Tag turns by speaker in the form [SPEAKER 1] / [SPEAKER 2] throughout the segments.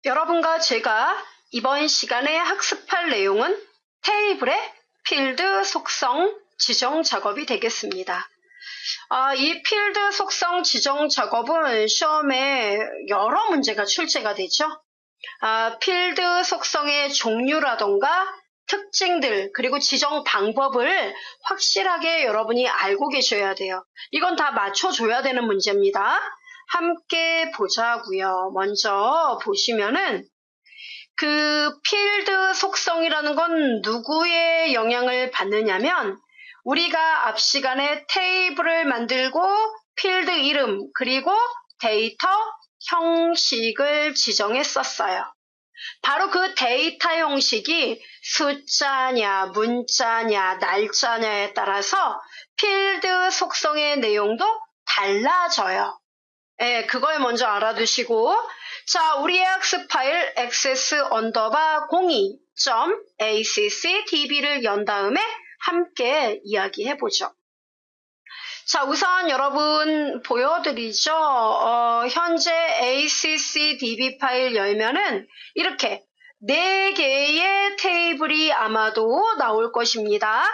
[SPEAKER 1] 여러분과 제가 이번 시간에 학습할 내용은 테이블의 필드 속성 지정 작업이 되겠습니다. 이 필드 속성 지정 작업은 시험에 여러 문제가 출제가 되죠. 필드 속성의 종류라던가 특징들 그리고 지정 방법을 확실하게 여러분이 알고 계셔야 돼요. 이건 다 맞춰줘야 되는 문제입니다. 함께 보자고요. 먼저 보시면은 그 필드 속성이라는 건 누구의 영향을 받느냐면 우리가 앞 시간에 테이블을 만들고 필드 이름 그리고 데이터 형식을 지정했었어요. 바로 그 데이터 형식이 숫자냐, 문자냐, 날짜냐에 따라서 필드 속성의 내용도 달라져요. 그걸 먼저 알아두시고, 자, 우리의 학습 파일 access_02.accdb를 연 다음에 함께 이야기해보죠. 자, 우선 여러분 보여드리죠. 현재 accdb 파일 열면은 이렇게 4개의 테이블이 아마도 나올 것입니다.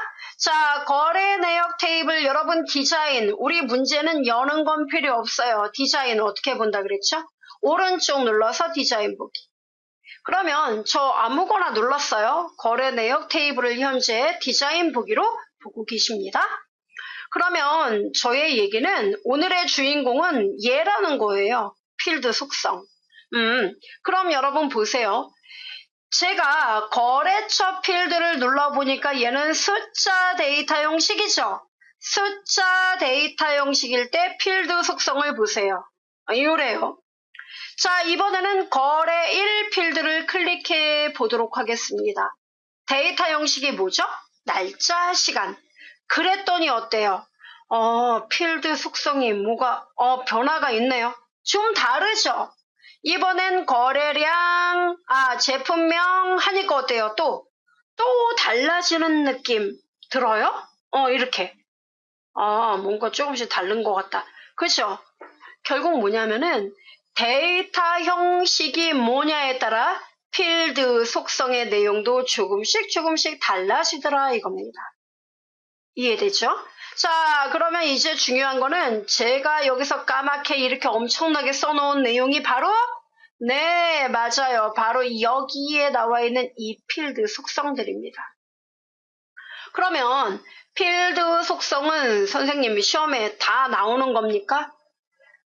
[SPEAKER 1] 자, 거래 내역 테이블 여러분 디자인, 우리 문제는 여는 건 필요 없어요. 디자인 어떻게 본다 그랬죠? 오른쪽 눌러서 디자인 보기. 그러면 저 아무거나 눌렀어요. 거래 내역 테이블을 현재 디자인 보기로 보고 계십니다. 그러면 저의 얘기는 오늘의 주인공은 얘라는 거예요. 필드 속성. 그럼 여러분 보세요. 제가 거래처 필드를 눌러보니까 얘는 숫자 데이터 형식이죠. 숫자 데이터 형식일 때 필드 속성을 보세요. 이래요. 자, 이번에는 거래 1 필드를 클릭해 보도록 하겠습니다. 데이터 형식이 뭐죠? 날짜, 시간. 그랬더니 어때요? 필드 속성이 뭐가 변화가 있네요. 좀 다르죠? 이번엔 거래량, 제품명 하니까 어때요? 또 달라지는 느낌 들어요? 이렇게. 뭔가 조금씩 다른 것 같다. 그죠? 결국 뭐냐면은 데이터 형식이 뭐냐에 따라 필드 속성의 내용도 조금씩 달라지더라 이겁니다. 이해되죠? 자, 그러면 이제 중요한 거는 제가 여기서 까맣게 이렇게 엄청나게 써놓은 내용이 바로 네, 맞아요. 바로 여기에 나와 있는 이 필드 속성들입니다. 그러면 필드 속성은 선생님이 시험에 다 나오는 겁니까?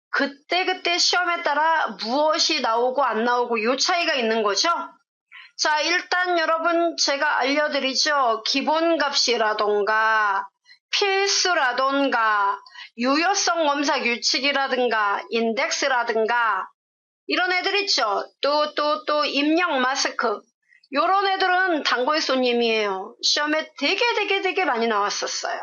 [SPEAKER 1] 그때 시험에 따라 무엇이 나오고 안 나오고 요 차이가 있는 거죠? 자, 일단 여러분 제가 알려드리죠. 기본값이라던가 필수라던가 유효성 검사 규칙이라든가 인덱스라든가 이런 애들 있죠. 또 입력 마스크 요런 애들은 단골 손님이에요. 시험에 되게 많이 나왔었어요.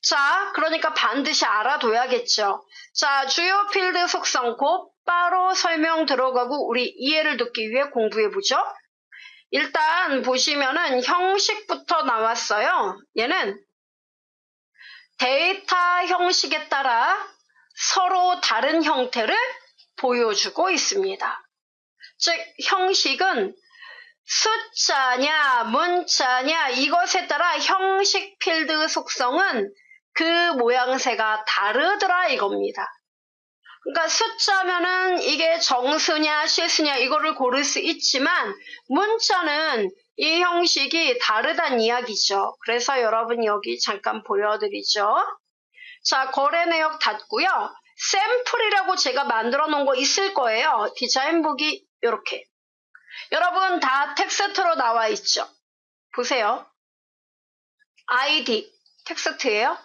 [SPEAKER 1] 자, 그러니까 반드시 알아둬야겠죠. 자, 주요 필드 속성 곧바로 설명 들어가고 우리 이해를 돕기 위해 공부해보죠. 일단 보시면은 형식부터 나왔어요. 얘는 데이터 형식에 따라 서로 다른 형태를 보여주고 있습니다. 즉 형식은 숫자냐 문자냐 이것에 따라 형식 필드 속성은 그 모양새가 다르더라 이겁니다. 그러니까 숫자면은 이게 정수냐 실수냐 이거를 고를 수 있지만 문자는 이 형식이 다르단 이야기죠. 그래서 여러분 여기 잠깐 보여드리죠. 자, 거래 내역 닫고요. 샘플이라고 제가 만들어 놓은 거 있을 거예요. 디자인 보기 이렇게. 여러분 다 텍스트로 나와 있죠. 보세요. ID 텍스트예요.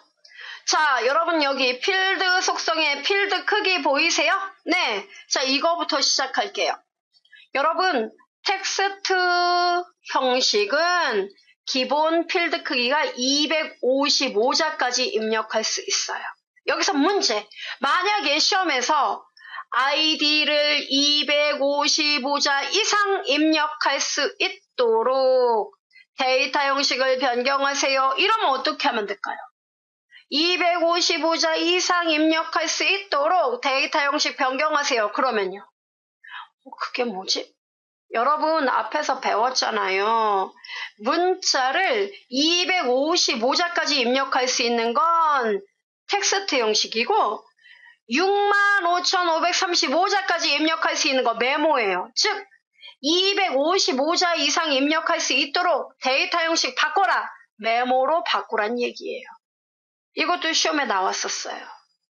[SPEAKER 1] 자, 여러분 여기 필드 속성의 필드 크기 보이세요? 네. 자, 이거부터 시작할게요. 여러분 텍스트 형식은 기본 필드 크기가 255자까지 입력할 수 있어요. 여기서 문제. 만약에 시험에서 ID를 255자 이상 입력할 수 있도록 데이터 형식을 변경하세요. 이러면 어떻게 하면 될까요? 255자 이상 입력할 수 있도록 데이터 형식 변경하세요. 그러면요. 그게 뭐지? 여러분 앞에서 배웠잖아요. 문자를 255자까지 입력할 수 있는 건 텍스트 형식이고 65,535자까지 입력할 수 있는 거 메모예요. 즉 255자 이상 입력할 수 있도록 데이터 형식 바꿔라. 메모로 바꾸란 얘기예요. 이것도 시험에 나왔었어요.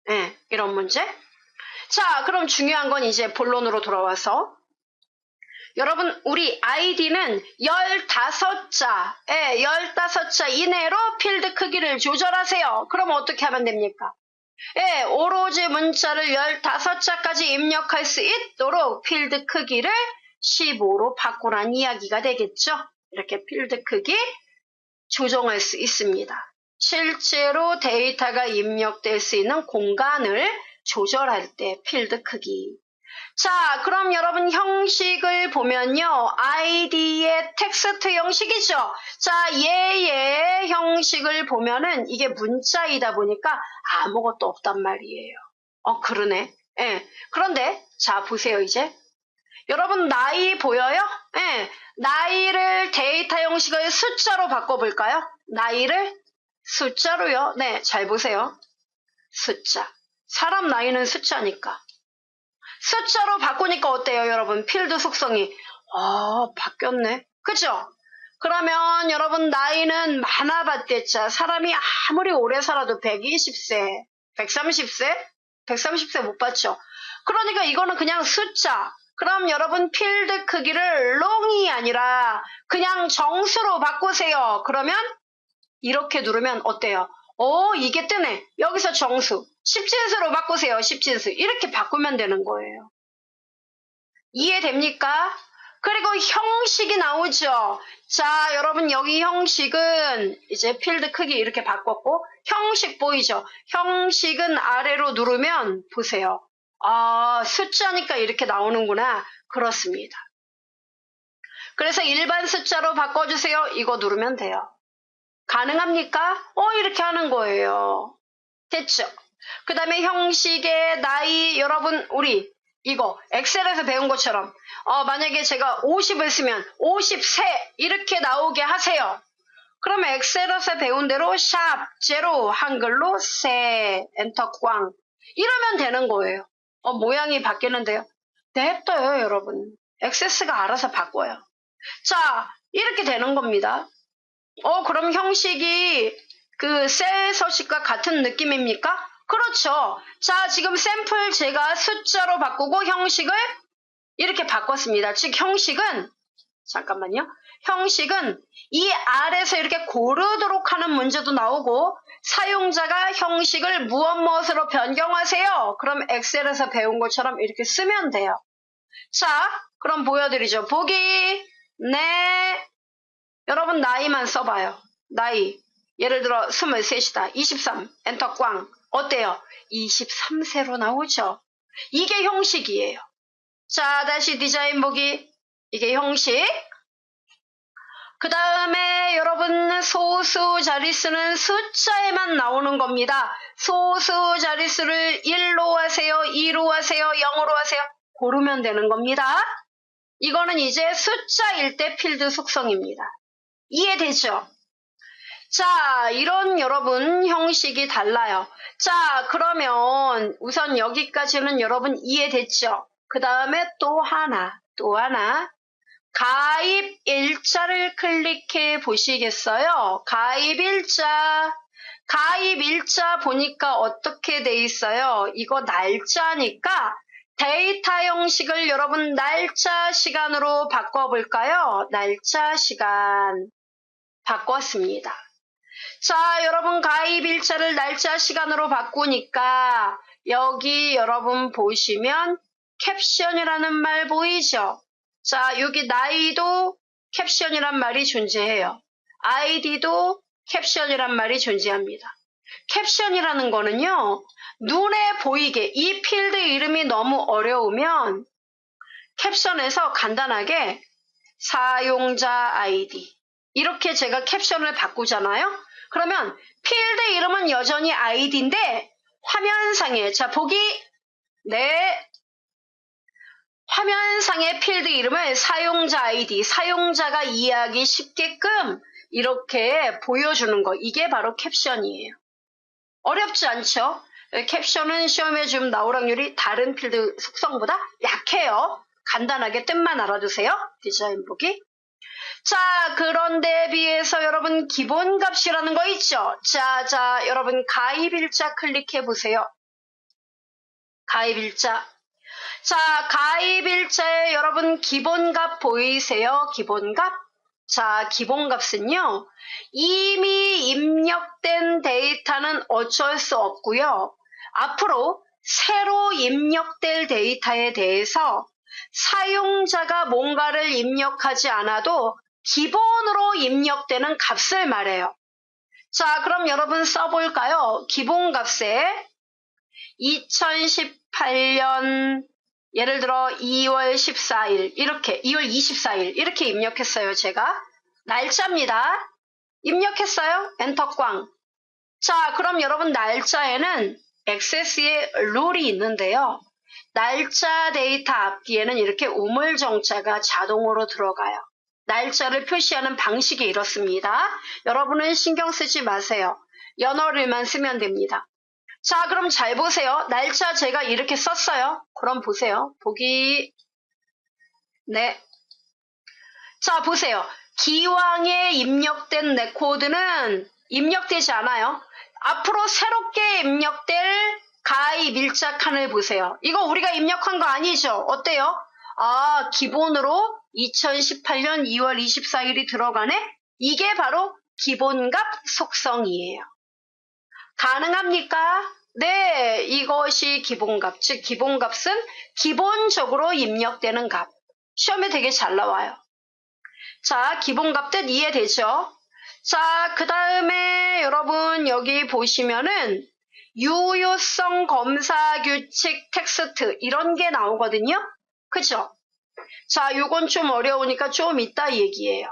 [SPEAKER 1] 네, 이런 문제. 자, 그럼 중요한 건 이제 본론으로 돌아와서 여러분 우리 아이디는 15자, 15자 이내로 필드 크기를 조절하세요. 그럼 어떻게 하면 됩니까? 오로지 문자를 15자까지 입력할 수 있도록 필드 크기를 15로 바꾸란 이야기가 되겠죠. 이렇게 필드 크기 조정할 수 있습니다. 실제로 데이터가 입력될 수 있는 공간을 조절할 때 필드 크기. 자, 그럼 여러분 형식을 보면요. id의 텍스트 형식이죠. 자, 얘의 형식을 보면은 이게 문자이다 보니까 아무것도 없단 말이에요. 그러네. 그런데 자, 보세요 이제. 여러분 나이 보여요? 나이를 데이터 형식을 숫자로 바꿔볼까요? 나이를 숫자로요. 네, 잘 보세요. 숫자. 사람 나이는 숫자니까. 숫자로 바꾸니까 어때요, 여러분? 필드 속성이. 바뀌었네. 그죠? 그러면 여러분 나이는 많아봤댔자 사람이 아무리 오래 살아도 120세, 130세? 130세 못 봤죠? 그러니까 이거는 그냥 숫자. 그럼 여러분 필드 크기를 long이 아니라 그냥 정수로 바꾸세요. 그러면 이렇게 누르면 어때요? 이게 뜨네. 여기서 정수. 10진수로 바꾸세요. 10진수. 이렇게 바꾸면 되는 거예요. 이해됩니까? 그리고 형식이 나오죠. 자, 여러분 여기 형식은 이제 필드 크기 이렇게 바꿨고 형식 보이죠? 형식은 아래로 누르면 보세요. 숫자니까 이렇게 나오는구나. 그렇습니다. 그래서 일반 숫자로 바꿔주세요. 이거 누르면 돼요. 가능합니까? 이렇게 하는 거예요. 됐죠? 그 다음에 형식의 나이, 여러분, 우리 이거 엑셀에서 배운 것처럼 만약에 제가 50을 쓰면 50세 이렇게 나오게 하세요. 그러면 엑셀에서 배운 대로 샵, 제로, 한글로 세, 엔터 꽝 이러면 되는 거예요. 모양이 바뀌는데요. 냅둬요, 여러분. 엑세스가 알아서 바꿔요. 자, 이렇게 되는 겁니다. 그럼 형식이 그 셀 서식과 같은 느낌입니까? 그렇죠. 자, 지금 샘플 제가 숫자로 바꾸고 형식을 이렇게 바꿨습니다. 즉 형식은 잠깐만요. 형식은 이 아래에서 이렇게 고르도록 하는 문제도 나오고 사용자가 형식을 무엇으로 변경하세요. 그럼 엑셀에서 배운 것처럼 이렇게 쓰면 돼요. 자, 그럼 보여드리죠. 보기, 네. 여러분 나이만 써봐요. 나이. 예를 들어 23이다. 23. 엔터 꽝. 어때요? 23세로 나오죠. 이게 형식이에요. 자, 다시 디자인 보기. 이게 형식. 그 다음에 여러분 소수 자릿수는 숫자에만 나오는 겁니다. 소수 자릿수를 1로 하세요. 2로 하세요. 0으로 하세요. 고르면 되는 겁니다. 이거는 이제 숫자일 때 필드 속성입니다. 이해되죠? 자, 이런 여러분 형식이 달라요. 자, 그러면 우선 여기까지는 여러분 이해됐죠? 그 다음에 또 하나. 가입 일자를 클릭해 보시겠어요? 가입 일자 보니까 어떻게 돼 있어요? 이거 날짜니까 데이터 형식을 여러분 날짜 시간으로 바꿔볼까요? 날짜 시간 바꿨습니다. 자, 여러분 가입 일자를 날짜 시간으로 바꾸니까 여기 여러분 보시면 캡션이라는 말 보이죠? 자, 여기 나이도 캡션이란 말이 존재해요. 아이디도 캡션이란 말이 존재합니다. 캡션이라는 거는요, 눈에 보이게 이 필드 이름이 너무 어려우면 캡션에서 간단하게 사용자 아이디 이렇게 제가 캡션을 바꾸잖아요. 그러면 필드 이름은 여전히 아이디인데 화면상에 자 보기 네 화면상의 필드 이름을 사용자 아이디, 사용자가 이해하기 쉽게끔 이렇게 보여주는 거. 이게 바로 캡션이에요. 어렵지 않죠? 캡션은 시험에 좀 나올 확률이 다른 필드 속성보다 약해요. 간단하게 뜻만 알아두세요. 디자인 보기. 자, 그런데 비해서 여러분 기본값이라는 거 있죠? 자, 여러분 가입일자 클릭해 보세요. 가입일자. 자, 가입일자에 여러분 기본값 보이세요? 기본값. 자, 기본값은요. 이미 입력된 데이터는 어쩔 수 없고요. 앞으로 새로 입력될 데이터에 대해서 사용자가 뭔가를 입력하지 않아도 기본으로 입력되는 값을 말해요. 자, 그럼 여러분 써볼까요? 기본값에 2018년 예를 들어 2월 14일 이렇게 2월 24일 이렇게 입력했어요. 제가 날짜입니다. 입력했어요. 엔터 꽝. 자, 그럼 여러분 날짜에는 액세스의 룰이 있는데요. 날짜 데이터 앞뒤에는 이렇게 우물정자가 자동으로 들어가요. 날짜를 표시하는 방식이 이렇습니다. 여러분은 신경 쓰지 마세요. 연어를만 쓰면 됩니다. 자, 그럼 잘 보세요. 날짜 제가 이렇게 썼어요. 그럼 보세요. 보기. 네. 자, 보세요. 기왕에 입력된 레코드는 입력되지 않아요. 앞으로 새롭게 입력될 가입 일자 칸을 보세요. 이거 우리가 입력한 거 아니죠? 어때요? 아, 기본으로 2018년 2월 24일이 들어가네? 이게 바로 기본값 속성이에요. 가능합니까? 네, 이것이 기본값. 즉, 기본값은 기본적으로 입력되는 값. 시험에 되게 잘 나와요. 자, 기본값 뜻 이해되죠? 자, 그 다음에 여러분 여기 보시면은 유효성 검사 규칙 텍스트 이런 게 나오거든요. 그죠? 자, 요건 좀 어려우니까 좀 이따 얘기해요.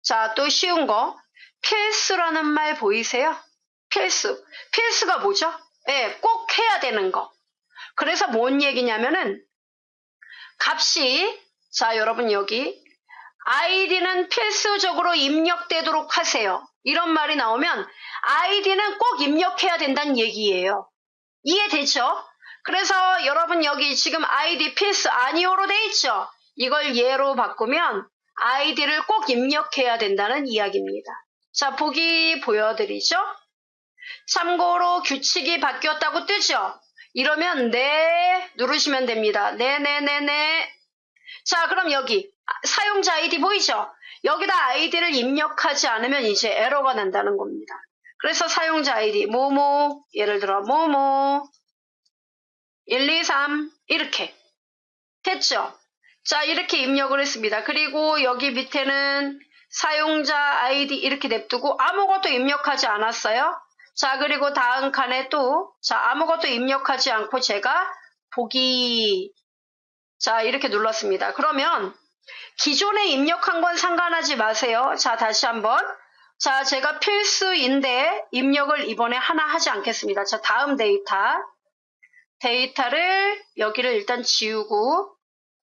[SPEAKER 1] 자, 또 쉬운 거. 필수라는 말 보이세요? 필수. 필수가 뭐죠? 네, 꼭 해야 되는 거. 그래서 뭔 얘기냐면은 값이 자, 여러분 여기 아이디는 필수적으로 입력되도록 하세요. 이런 말이 나오면 아이디는 꼭 입력해야 된다는 얘기예요. 이해되죠? 그래서 여러분 여기 지금 아이디 필수 아니오로 돼 있죠? 이걸 예로 바꾸면 아이디를 꼭 입력해야 된다는 이야기입니다. 자, 보기 보여드리죠? 참고로 규칙이 바뀌었다고 뜨죠? 이러면 네 누르시면 됩니다. 네네네네. 자, 그럼 여기 사용자 아이디 보이죠? 여기다 아이디를 입력하지 않으면 이제 에러가 난다는 겁니다. 그래서 사용자 아이디 모모 예를 들어 모모 123 이렇게 됐죠? 자, 이렇게 입력을 했습니다. 그리고 여기 밑에는 사용자 아이디 이렇게 냅두고 아무것도 입력하지 않았어요. 자, 그리고 다음 칸에 또 자, 아무것도 입력하지 않고 제가 보기 자, 이렇게 눌렀습니다. 그러면 기존에 입력한 건 상관하지 마세요. 자, 다시 한번. 자, 제가 필수인데 입력을 이번에 하나 하지 않겠습니다. 자, 다음 데이터를 여기를 일단 지우고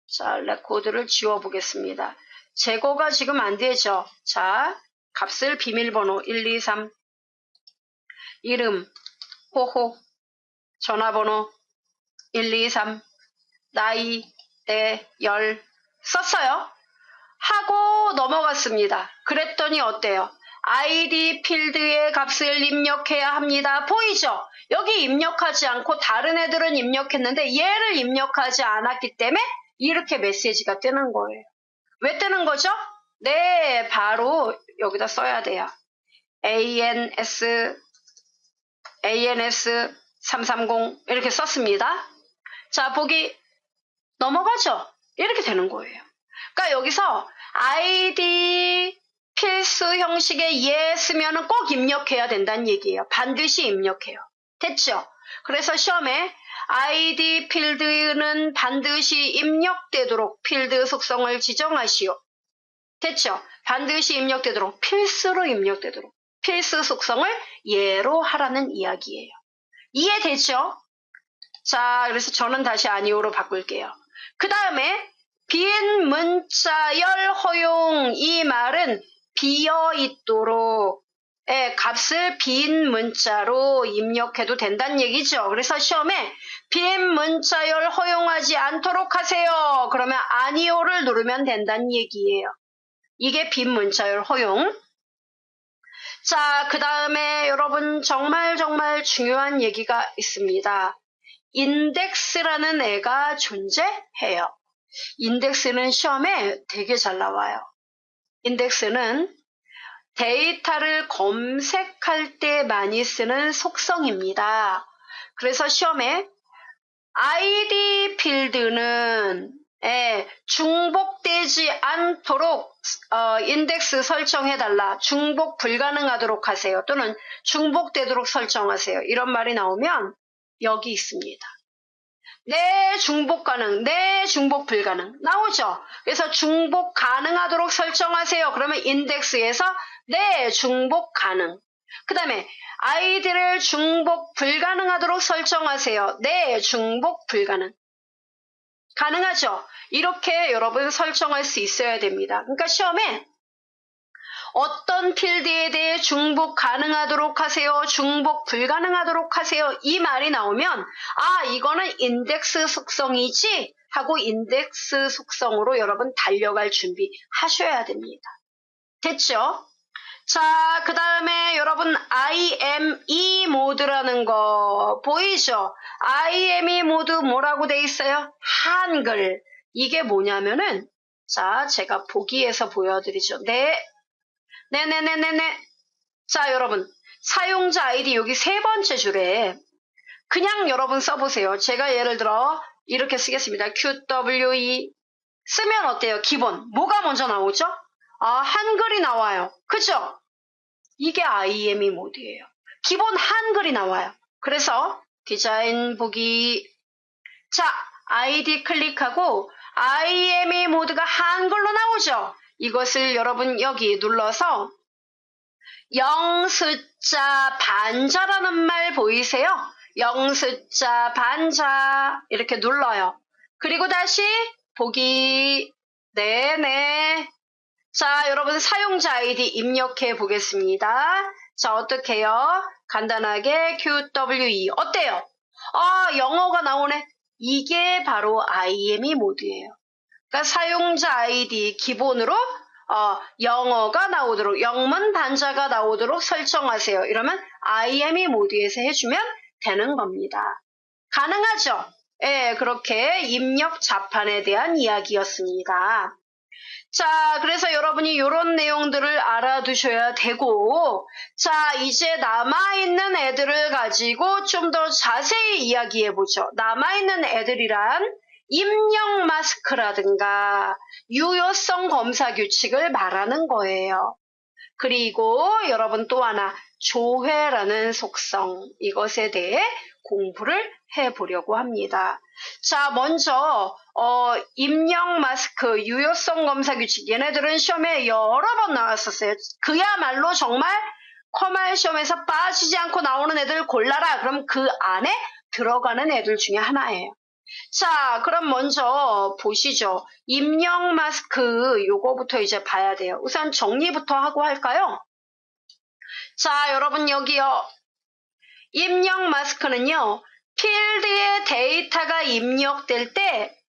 [SPEAKER 1] 자, 레코드를 지워보겠습니다. 제거가 지금 안 되죠. 자, 값을 비밀번호 123 이름 호호 전화번호 123 나이 네, 열 썼어요. 하고 넘어갔습니다. 그랬더니 어때요? 아이디 필드의 값을 입력해야 합니다. 보이죠? 여기 입력하지 않고 다른 애들은 입력했는데 얘를 입력하지 않았기 때문에 이렇게 메시지가 뜨는 거예요. 왜 뜨는 거죠? 네, 바로 여기다 써야 돼요. ANS 330 이렇게 썼습니다. 자, 보기 넘어가죠? 이렇게 되는 거예요. 그러니까 여기서 아이디 필수 형식에 예 쓰면 꼭 입력해야 된다는 얘기예요. 반드시 입력해요. 됐죠? 그래서 시험에 아이디 필드는 반드시 입력되도록 필드 속성을 지정하시오. 됐죠? 반드시 입력되도록 필수로 입력되도록 필수 속성을 예로 하라는 이야기예요. 이해되죠? 자, 그래서 저는 다시 아니오로 바꿀게요. 그 다음에 문자열 허용 이 말은 비어 있도록 값을 빈 문자로 입력해도 된다는 얘기죠. 그래서 시험에 빈 문자열 허용하지 않도록 하세요. 그러면 아니오를 누르면 된다는 얘기예요. 이게 빈 문자열 허용. 자, 그 다음에 여러분 정말 중요한 얘기가 있습니다. 인덱스라는 애가 존재해요. 인덱스는 시험에 되게 잘 나와요. 인덱스는 데이터를 검색할 때 많이 쓰는 속성입니다. 그래서 시험에 ID 필드는 중복되지 않도록 인덱스 설정해달라. 중복 불가능하도록 하세요. 또는 중복되도록 설정하세요. 이런 말이 나오면 여기 있습니다. 네, 중복 가능, 네, 중복 불가능 나오죠. 그래서 중복 가능하도록 설정하세요. 그러면 인덱스에서 네, 중복 가능. 그 다음에 아이디를 중복 불가능하도록 설정하세요. 네, 중복 불가능. 가능하죠? 이렇게 여러분 설정할 수 있어야 됩니다. 그러니까 시험에 어떤 필드에 대해 중복 가능하도록 하세요, 중복 불가능하도록 하세요 이 말이 나오면 아, 이거는 인덱스 속성이지 하고 인덱스 속성으로 여러분 달려갈 준비 하셔야 됩니다. 됐죠? 자, 그 다음에 여러분 IME 모드라는 거 보이죠? IME 모드 뭐라고 돼 있어요? 한글. 이게 뭐냐면은 자, 제가 보기에서 보여드리죠. 네네네네네. 자, 여러분 사용자 아이디 여기 세 번째 줄에 그냥 여러분 써보세요. 제가 예를 들어 이렇게 쓰겠습니다. QWE 쓰면 어때요? 기본 뭐가 먼저 나오죠? 아, 한글이 나와요. 그죠? 이게 IME 모드예요. 기본 한글이 나와요. 그래서 디자인 보기 자, 아이디 클릭하고 IME 모드가 한글로 나오죠? 이것을 여러분 여기 눌러서 영숫자 반자라는 말 보이세요? 영숫자 반자 이렇게 눌러요. 그리고 다시 보기 네네. 자, 여러분 사용자 아이디 입력해 보겠습니다. 자, 어떻게 해요? 간단하게 QWE 어때요? 아, 영어가 나오네. 이게 바로 IME 모드예요. 그러니까 사용자 아이디 기본으로 영어가 나오도록 영문 반자가 나오도록 설정하세요. 이러면 IME 모드에서 해주면 되는 겁니다. 가능하죠? 예, 그렇게 입력 자판에 대한 이야기였습니다. 자, 그래서 여러분이 이런 내용들을 알아두셔야 되고 자, 이제 남아있는 애들을 가지고 좀 더 자세히 이야기해보죠. 남아있는 애들이란 입력 마스크라든가 유효성 검사 규칙을 말하는 거예요. 그리고 여러분 또 하나 조회라는 속성 이것에 대해 공부를 해보려고 합니다. 자, 먼저 입력 마스크 유효성 검사 규칙 얘네들은 시험에 여러 번 나왔었어요. 그야말로 정말 커말 시험에서 빠지지 않고 나오는 애들 골라라. 그럼 그 안에 들어가는 애들 중에 하나예요. 자, 그럼 먼저 보시죠. 입력 마스크 요거부터 이제 봐야 돼요. 우선 정리부터 하고 할까요? 자, 여러분 여기요. 입력 마스크는요. 필드에 데이터가 입력될 때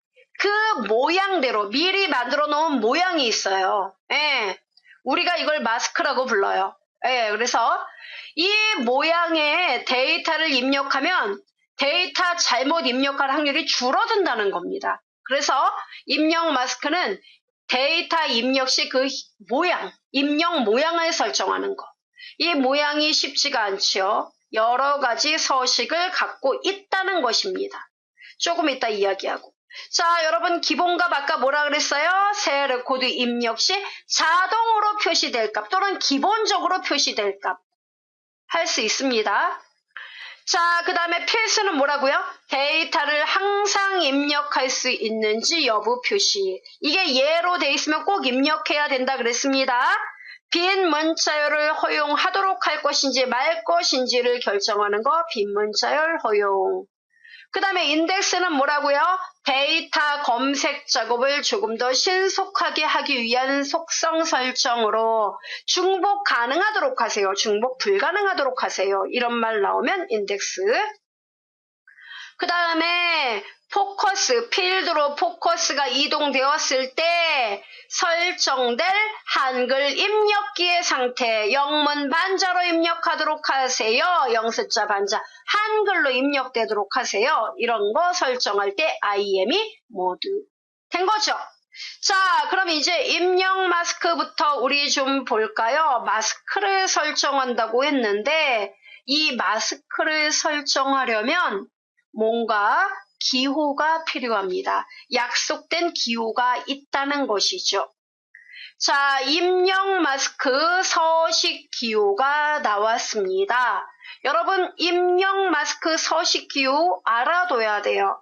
[SPEAKER 1] 그 모양대로 미리 만들어 놓은 모양이 있어요. 예, 우리가 이걸 마스크라고 불러요. 예, 그래서 이 모양의 데이터를 입력하면 데이터 잘못 입력할 확률이 줄어든다는 겁니다. 그래서 입력 마스크는 데이터 입력 시 그 모양, 입력 모양을 설정하는 거. 이 모양이 쉽지가 않지요. 여러 가지 서식을 갖고 있다는 것입니다. 조금 이따 이야기하고. 자, 여러분 기본값 아까 뭐라 그랬어요? 셀 코드 입력 시 자동으로 표시될 값 또는 기본적으로 표시될 값 할 수 있습니다. 자, 그 다음에 필수는 뭐라고요? 데이터를 항상 입력할 수 있는지 여부 표시. 이게 예로 돼 있으면 꼭 입력해야 된다 그랬습니다. 빈 문자열을 허용하도록 할 것인지 말 것인지를 결정하는 거 빈 문자열 허용. 그 다음에 인덱스는 뭐라고요? 데이터 검색 작업을 조금 더 신속하게 하기 위한 속성 설정으로 중복 가능하도록 하세요. 중복 불가능하도록 하세요. 이런 말 나오면 인덱스. 그 다음에 포커스, 필드로 포커스가 이동되었을 때 설정될 한글 입력기의 상태, 영문 반자로 입력하도록 하세요. 영숫자 반자, 한글로 입력되도록 하세요. 이런 거 설정할 때 IM이 모두 된 거죠. 자, 그럼 이제 입력 마스크부터 우리 좀 볼까요? 마스크를 설정한다고 했는데 이 마스크를 설정하려면 뭔가 기호가 필요합니다. 약속된 기호가 있다는 것이죠. 자, 입력 마스크 서식 기호가 나왔습니다. 여러분, 입력 마스크 서식 기호 알아둬야 돼요.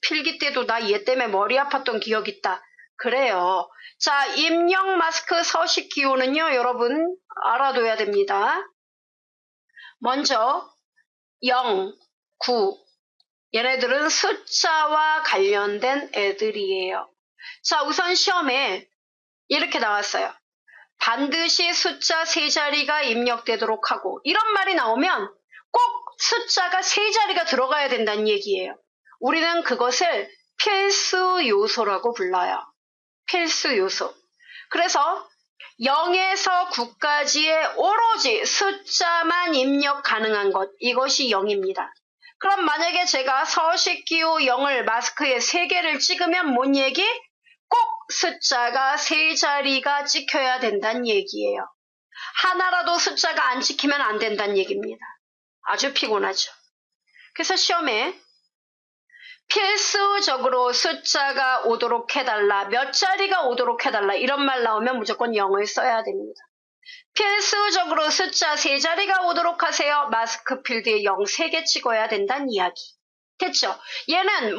[SPEAKER 1] 필기 때도 나 얘 때문에 머리 아팠던 기억 있다. 그래요. 자, 입력 마스크 서식 기호는요, 여러분 알아둬야 됩니다. 먼저 0, 9. 얘네들은 숫자와 관련된 애들이에요. 자, 우선 시험에 이렇게 나왔어요. 반드시 숫자 3자리가 입력되도록 하고 이런 말이 나오면 꼭 숫자가 3자리가 들어가야 된다는 얘기예요. 우리는 그것을 필수 요소라고 불러요. 필수 요소. 그래서 0에서 9까지의 오로지 숫자만 입력 가능한 것, 이것이 0입니다. 그럼 만약에 제가 서식기호 0을 마스크에 3개를 찍으면 뭔 얘기? 꼭 숫자가 3자리가 찍혀야 된다는 얘기예요. 하나라도 숫자가 안 찍히면 안 된다는 얘기입니다. 아주 피곤하죠. 그래서 시험에 필수적으로 숫자가 오도록 해달라, 몇 자리가 오도록 해달라 이런 말 나오면 무조건 0을 써야 됩니다. 필수적으로 숫자 3자리가 오도록 하세요. 마스크 필드에 0 3개 찍어야 된다는 이야기. 됐죠? 얘는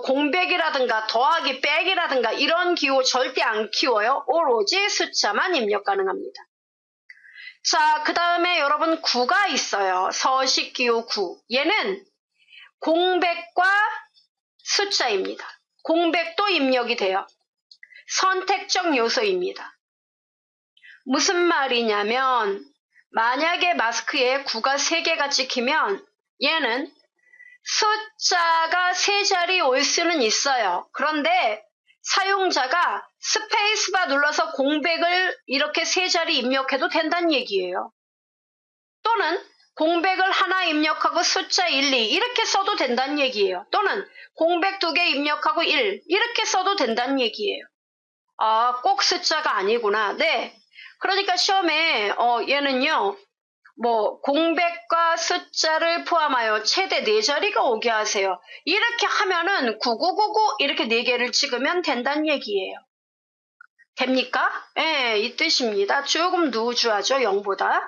[SPEAKER 1] 공백이라든가 더하기 빼기라든가 이런 기호 절대 안 키워요. 오로지 숫자만 입력 가능합니다. 자, 그 다음에 여러분 9가 있어요. 서식 기호 9. 얘는 공백과 숫자입니다. 공백도 입력이 돼요. 선택적 요소입니다. 무슨 말이냐면 만약에 마스크에 9가 3개가 찍히면 얘는 숫자가 3자리 올 수는 있어요. 그런데 사용자가 스페이스바 눌러서 공백을 이렇게 3자리 입력해도 된다는 얘기예요. 또는 공백을 하나 입력하고 숫자 1, 2 이렇게 써도 된다는 얘기예요. 또는 공백 2개 입력하고 1 이렇게 써도 된다는 얘기예요. 아, 꼭 숫자가 아니구나. 네. 그러니까 시험에 얘는요. 공백과 숫자를 포함하여 최대 4자리가 오게 하세요. 이렇게 하면은 9999 이렇게 4개를 찍으면 된다는 얘기예요. 됩니까? 예, 이 뜻입니다. 조금 루즈하죠, 0보다.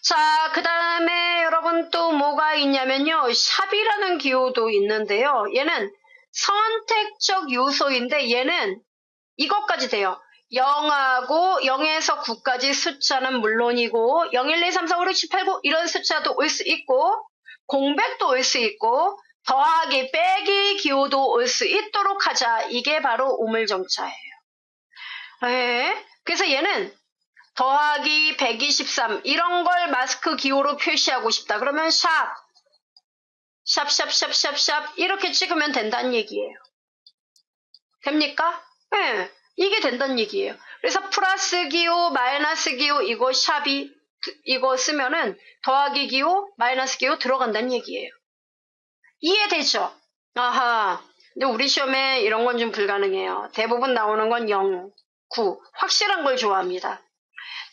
[SPEAKER 1] 자, 그 다음에 여러분 또 뭐가 있냐면요. 샵이라는 기호도 있는데요. 얘는 선택적 요소인데 얘는 이것까지 돼요. 0하고 0에서 9까지 숫자는 물론이고 0, 1, 2, 3, 4, 5, 6, 7, 8, 9 이런 숫자도 올 수 있고 공백도 올 수 있고 더하기 빼기 기호도 올 수 있도록 하자. 이게 바로 우물정자예요. 네. 그래서 얘는 더하기 123 이런 걸 마스크 기호로 표시하고 싶다. 그러면 샵 이렇게 찍으면 된다는 얘기예요. 됩니까? 네. 이게 된다는 얘기예요. 그래서 플러스 기호, 마이너스 기호, 이거 샵이, 이거 쓰면은 더하기 기호, 마이너스 기호 들어간다는 얘기예요. 이해되죠? 아하. 근데 우리 시험에 이런 건 좀 불가능해요. 대부분 나오는 건 0, 9. 확실한 걸 좋아합니다.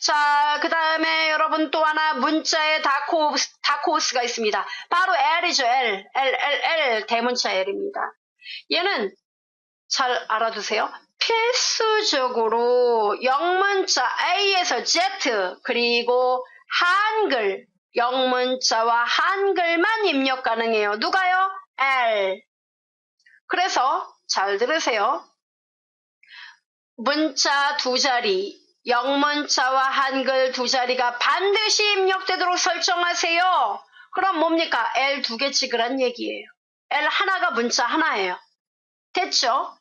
[SPEAKER 1] 자, 그 다음에 여러분 또 하나 문자에 다크호스가 있습니다. 바로 L이죠, L. 대문자 L입니다. 얘는 잘 알아두세요. 필수적으로 영문자 A에서 Z 그리고 한글 영문자와 한글만 입력 가능해요. 누가요? L. 그래서 잘 들으세요. 문자 2자리 영문자와 한글 2자리가 반드시 입력되도록 설정하세요. 그럼 뭡니까? L 2개 찍으란 얘기예요. L 하나가 문자 하나예요. 됐죠?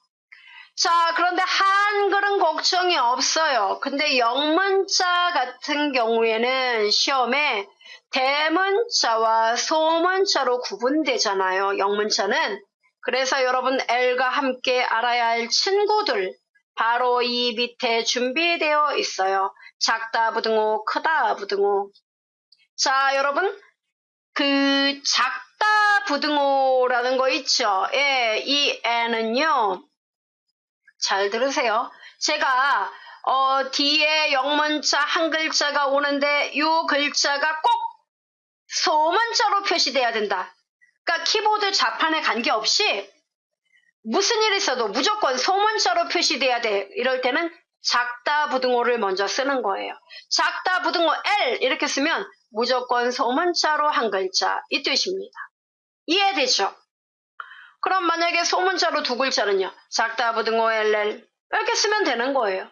[SPEAKER 1] 자, 그런데 한글은 걱정이 없어요. 근데 영문자 같은 경우에는 시험에 대문자와 소문자로 구분되잖아요. 영문자는. 그래서 여러분 L과 함께 알아야 할 친구들 바로 이 밑에 준비되어 있어요. 작다 부등호, 크다 부등호. 자, 여러분 그 작다 부등호라는 거 있죠? 예, 이 N은요. 잘 들으세요. 제가 뒤에 영문자 한 글자가 오는데 이 글자가 꼭 소문자로 표시돼야 된다. 그러니까 키보드 자판에 관계없이 무슨 일이 있어도 무조건 소문자로 표시돼야 돼. 이럴 때는 작다 부등호를 먼저 쓰는 거예요. 작다 부등호 L 이렇게 쓰면 무조건 소문자로 한 글자 이 뜻입니다. 이해되죠? 그럼 만약에 소문자로 두 글자는요. 작다 부등호 LL 이렇게 쓰면 되는 거예요.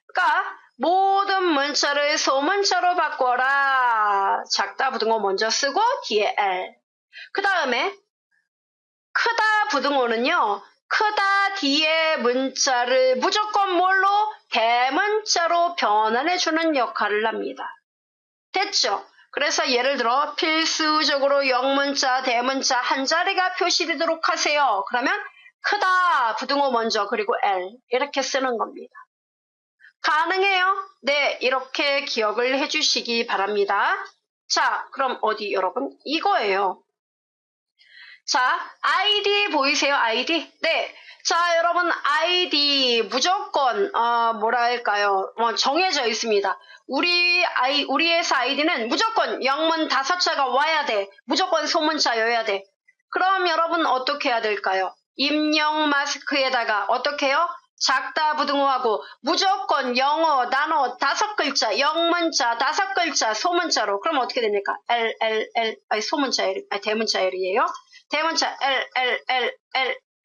[SPEAKER 1] 그러니까 모든 문자를 소문자로 바꿔라. 작다 부등호 먼저 쓰고 뒤에 L. 그 다음에 크다 부등호는요. 크다 뒤에 문자를 무조건 뭘로? 대문자로 변환해주는 역할을 합니다. 됐죠? 그래서 예를 들어 필수적으로 영문자, 대문자 한 자리가 표시되도록 하세요. 그러면 크다 부등호 먼저 그리고 L 이렇게 쓰는 겁니다. 가능해요? 네, 이렇게 기억을 해주시기 바랍니다. 자, 그럼 어디 여러분? 이거예요. 자, ID 보이세요? ID? 네. 자, 여러분 ID 무조건 뭐랄까요? 정해져 있습니다. 우리 회사 아이디는 무조건 영문 5자가 와야 돼. 무조건 소문자여야 돼. 그럼 여러분 어떻게 해야 될까요? 입력 마스크에다가 어떻게 해요? 작다 부등호하고 무조건 영어 단어 5글자, 영문자 5글자, 소문자로. 그럼 어떻게 됩니까? 소문자 L, 대문자 L이에요. 대문자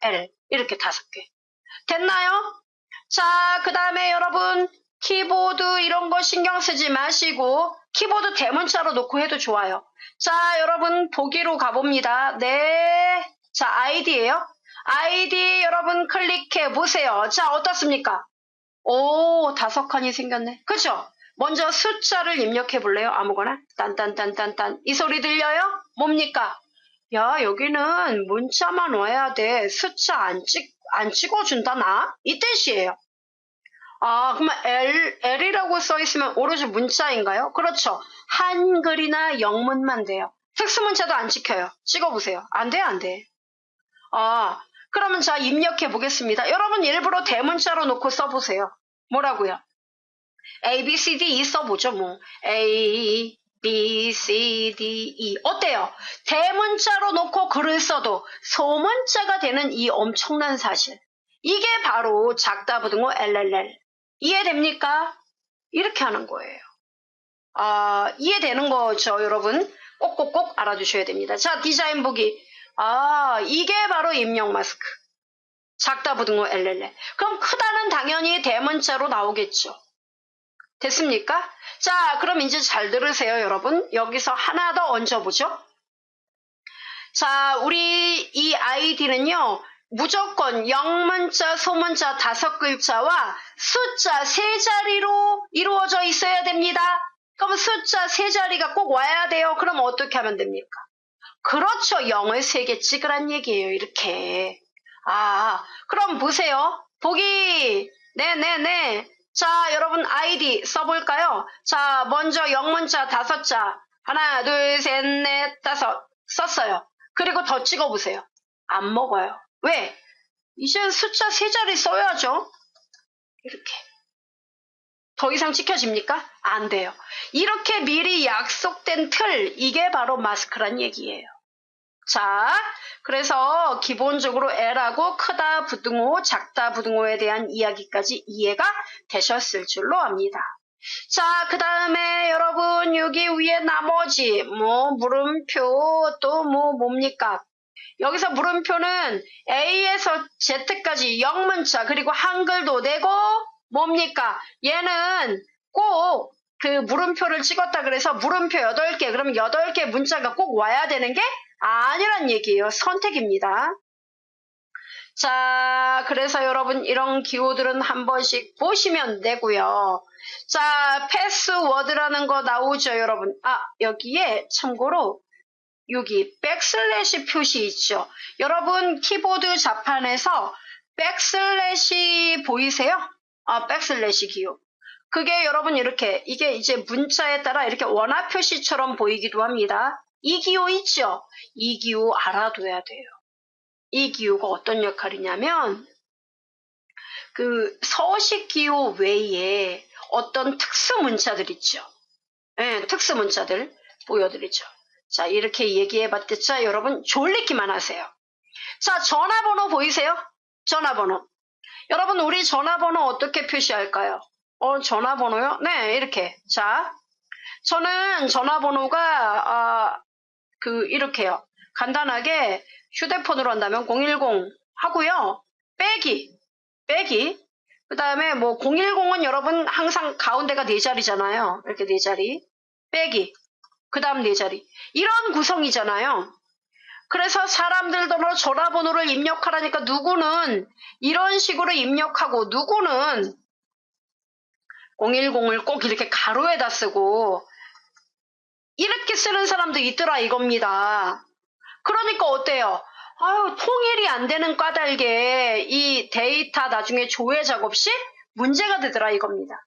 [SPEAKER 1] L 이렇게 5개. 됐나요? 자, 그 다음에 여러분 키보드 이런 거 신경 쓰지 마시고 키보드 대문자로 놓고 해도 좋아요. 자, 여러분 보기로 가봅니다. 네. 자, 아이디예요. 아이디 여러분 클릭해 보세요. 자, 어떻습니까? 오, 5칸이 생겼네. 그죠? 먼저 숫자를 입력해 볼래요? 아무거나. 딴딴딴딴딴. 이 소리 들려요? 뭡니까? 야, 여기는 문자만 와야 돼. 숫자 안 찍어준다, 나? 이 뜻이에요. 아, 그러면 L이라고 써 있으면 오로지 문자인가요? 그렇죠. 한글이나 영문만 돼요. 특수문자도 안 찍혀요. 찍어보세요. 안 돼, 안 돼. 아, 그러면 자, 입력해 보겠습니다. 여러분 일부러 대문자로 놓고 써보세요. 뭐라고요? A, B, C, D, E 써보죠, 뭐. A, B, C, D, E. 어때요? 대문자로 놓고 글을 써도 소문자가 되는 이 엄청난 사실. 이게 바로 작다 부등호 LLL. 이해됩니까? 이렇게 하는 거예요. 아, 이해되는 거죠, 여러분? 꼭꼭꼭 알아두셔야 됩니다. 자, 디자인 보기. 아, 이게 바로 입력 마스크. 작다 부등호 LLL. 그럼 크다는 당연히 대문자로 나오겠죠. 됐습니까? 자, 그럼 이제 잘 들으세요, 여러분. 여기서 하나 더 얹어보죠. 자, 우리 이 아이디는요. 무조건 영문자, 소문자 5글자와 숫자 3자리로 이루어져 있어야 됩니다. 그럼 숫자 3자리가 꼭 와야 돼요. 그럼 어떻게 하면 됩니까? 그렇죠. 0을 3개 찍으란 얘기예요. 이렇게. 아, 그럼 보세요. 보기. 네네네. 자, 여러분 아이디 써볼까요? 자, 먼저 영문자 5자. 하나, 둘, 셋, 넷, 5 썼어요. 그리고 더 찍어보세요. 안 먹어요. 왜? 이제 숫자 3자리 써야죠. 이렇게. 더 이상 찍혀집니까? 안 돼요. 이렇게 미리 약속된 틀, 이게 바로 마스크란 얘기예요. 자, 그래서 기본적으로 L하고 크다 부등호, 작다 부등호에 대한 이야기까지 이해가 되셨을 줄로 압니다. 자, 그 다음에 여러분 여기 위에 나머지 물음표 또 뭡니까? 여기서 물음표는 A에서 Z까지 영문자 그리고 한글도 되고 뭡니까? 얘는 꼭 그 물음표를 찍었다 그래서 물음표 8개 그러면 8개 문자가 꼭 와야 되는 게 아니란 얘기예요. 선택입니다. 자, 그래서 여러분 이런 기호들은 한 번씩 보시면 되고요. 자, 패스워드라는 거 나오죠, 여러분. 여기에 참고로 여기 백슬래시 표시 있죠. 여러분 키보드 자판에서 백슬래시 보이세요? 백슬래시 기호. 그게 여러분 이렇게 이게 이제 문자에 따라 이렇게 원화 표시처럼 보이기도 합니다. 이 기호 있죠? 이 기호 알아둬야 돼요. 이 기호가 어떤 역할이냐면 그 서식 기호 외에 어떤 특수 문자들 있죠. 네, 특수 문자들 보여드리죠. 자, 이렇게 얘기해봤댔죠. 여러분 졸리기만 하세요. 자, 전화번호 보이세요? 전화번호. 여러분 우리 전화번호 어떻게 표시할까요? 전화번호요? 네, 이렇게. 자, 저는 전화번호가 이렇게요. 간단하게 휴대폰으로 한다면 010 하고요. 빼기. 그 다음에 뭐 010은 여러분 항상 가운데가 4자리잖아요. 이렇게 4자리. 빼기. 그 다음 4자리. 이런 구성이잖아요. 그래서 사람들도 전화번호를 입력하라니까 누구는 이런 식으로 입력하고 누구는 010을 꼭 이렇게 가로에다 쓰고 이렇게 쓰는 사람도 있더라 이겁니다. 그러니까 어때요? 통일이 안 되는 까닭에 이 데이터 나중에 조회 작업 시 문제가 되더라 이겁니다.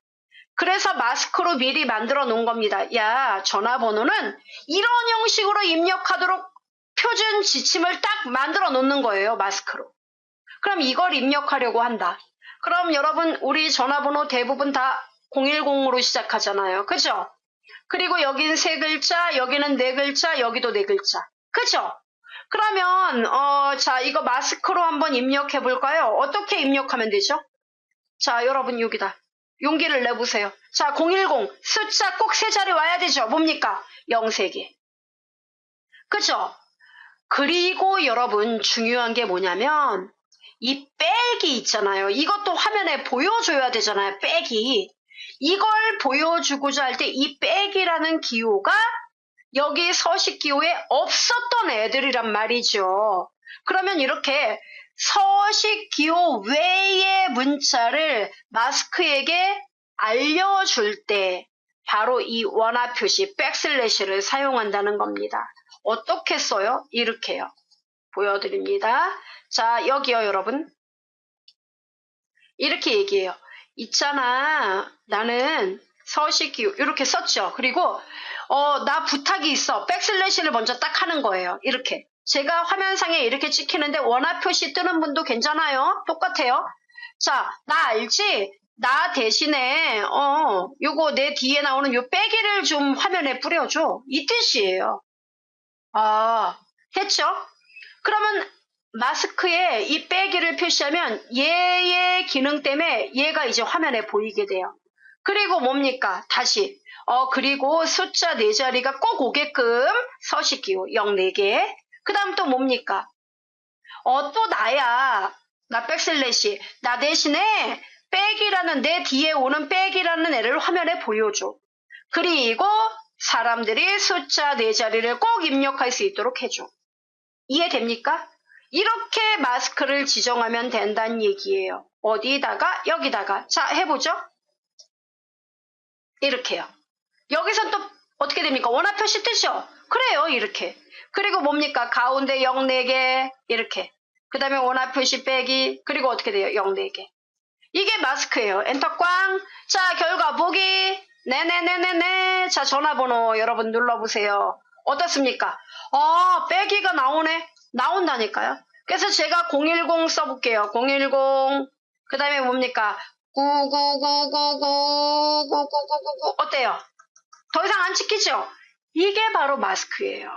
[SPEAKER 1] 그래서 마스크로 미리 만들어 놓은 겁니다. 야, 전화번호는 이런 형식으로 입력하도록 표준 지침을 딱 만들어 놓는 거예요. 마스크로. 그럼 이걸 입력하려고 한다. 그럼 여러분 우리 전화번호 대부분 다 010으로 시작하잖아요. 그죠? 그리고 여기는 3글자, 여기는 4글자, 여기도 4글자. 그죠? 그러면 자, 이거 마스크로 한번 입력해 볼까요? 어떻게 입력하면 되죠? 자, 여러분 여기다. 용기를 내보세요. 자, 010 숫자 꼭 3자리 와야 되죠. 뭡니까? 0 3개. 그죠? 그리고 여러분 중요한 게 뭐냐면 이 빼기 있잖아요. 이것도 화면에 보여줘야 되잖아요. 빼기. 이걸 보여주고자 할 때 이 빼기라는 기호가 여기 서식 기호에 없었던 애들이란 말이죠. 그러면 이렇게 서식 기호 외의 문자를 마스크에게 알려줄 때 바로 이 원화 표시 백슬래시를 사용한다는 겁니다. 어떻게 써요? 이렇게요. 보여드립니다. 자, 여기요 여러분. 이렇게 얘기해요. 있잖아, 나는 서식 기호 이렇게 썼죠. 그리고 나 부탁이 있어. 백슬래시를 먼저 딱 하는 거예요. 이렇게. 제가 화면상에 이렇게 찍히는데 원화 표시 뜨는 분도 괜찮아요. 똑같아요. 자, 나 알지? 나 대신에 요거 내 뒤에 나오는 요 빼기를 좀 화면에 뿌려줘. 이 뜻이에요. 됐죠? 그러면 마스크에 이 빼기를 표시하면 얘의 기능 때문에 얘가 이제 화면에 보이게 돼요. 그리고 뭡니까? 다시 그리고 숫자 4자리가 꼭 오게끔 서식 기호 0 4개. 그 다음 또 뭡니까? 또 나야. 나 백슬래시. 나 대신에 빼기라는 내 뒤에 오는 빼기라는 애를 화면에 보여줘. 그리고 사람들이 숫자 4자리를 꼭 입력할 수 있도록 해줘. 이해됩니까? 이렇게 마스크를 지정하면 된다는 얘기예요. 어디다가? 여기다가. 자, 해보죠. 이렇게요. 여기서 또 어떻게 됩니까? 원화 표시 뜨죠? 그래요, 이렇게. 그리고 뭡니까? 가운데 0 4개 이렇게. 그 다음에 원화 표시 빼기. 그리고 어떻게 돼요? 0 4개. 이게 마스크예요. 엔터 꽝. 자, 결과 보기. 네네네네네. 자, 전화번호 여러분 눌러보세요. 어떻습니까? 빼기가 나오네. 나온다니까요. 그래서 제가 010 써볼게요. 010. 그 다음에 뭡니까? 99999999999 어때요? 더 이상 안 찍히죠? 이게 바로 마스크예요.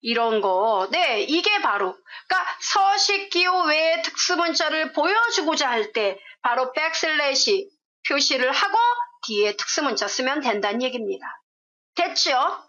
[SPEAKER 1] 이런 거. 네, 이게 바로. 그러니까 서식 기호 외의 특수 문자를 보여주고자 할 때 바로 백슬래시 표시를 하고 뒤에 특수 문자 쓰면 된다는 얘기입니다. 됐죠?